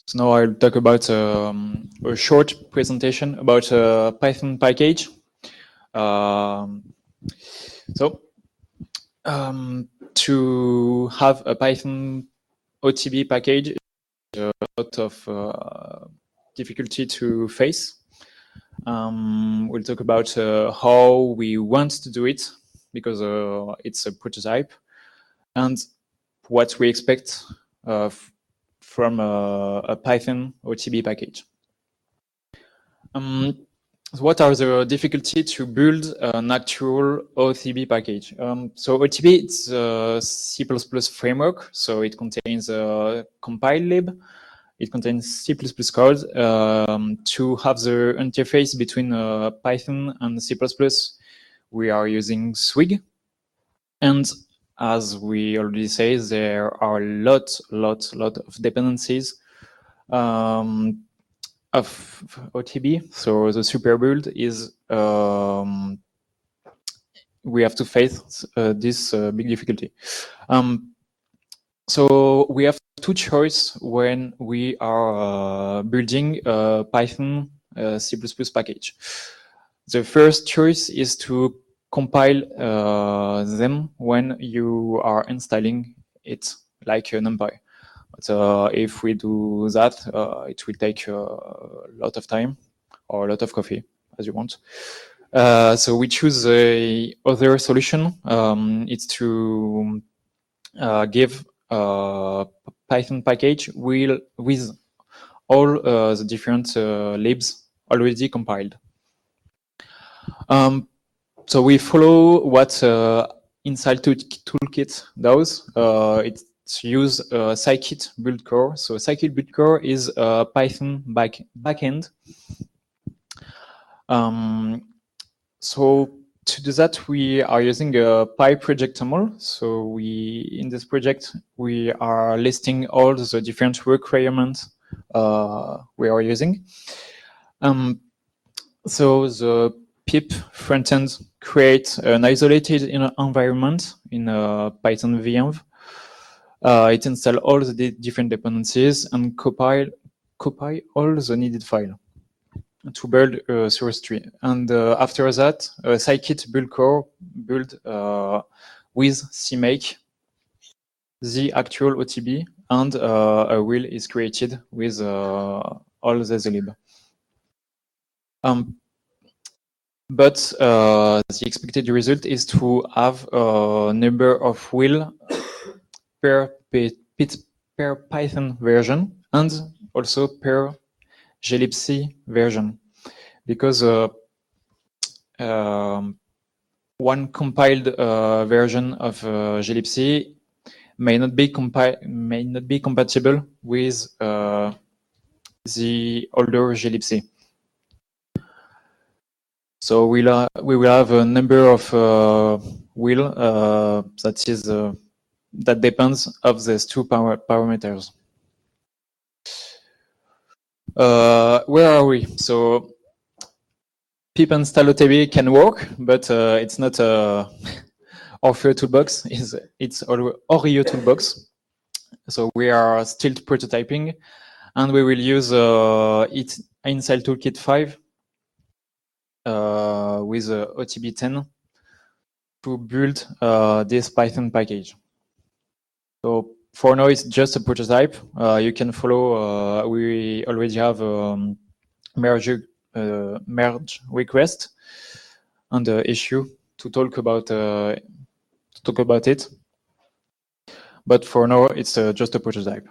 So now I'll talk about a short presentation about a Python package. To have a Python OTB package, a lot of difficulty to face. We'll talk about how we want to do it, because it's a prototype, and what we expect from a Python OTB package. What are the difficulties to build an actual OTB package? So OTB, it's a C++ framework, so it contains a compile lib. It contains C++ code. To have the interface between Python and C++, we are using Swig. And as we already say, there are lot of dependencies of OTB. So the super build is we have to face this big difficulty. So we have two choices when we are building a Python C++ package. The first choice is to compile them when you are installing it, like NumPy. But if we do that, it will take a lot of time or a lot of coffee, as you want. So we choose a other solution. It's to give a Python package with all the different libs already compiled. So we follow what Inside Toolkit does. It's use scikit build core. So scikit build core is a Python backend. So to do that, we are using a PyProject.toml. So in this project, we are listing all the different requirements we are using. So the pip frontend creates an isolated environment in a Python VM. It installs all the different dependencies and copy all the needed file to build a source tree. And after that, scikit build core build with CMake the actual OTB, and a wheel is created with all the lib. But the expected result is to have a number of wheel per Python version and also per glibc version, because one compiled version of glibc may not be compatible with the older glibc. So we will have a number of wheel that depends of these two parameters. Where are we? So pip install OTB can work, but it's not Orfeo toolbox. It's Orfeo toolbox. So we are still prototyping, and we will use it Inside Toolkit 5 with OTB 10 to build this Python package. So for now, it's just a prototype. You can follow. We already have merge request and issue to talk about it. But for now, it's just a prototype.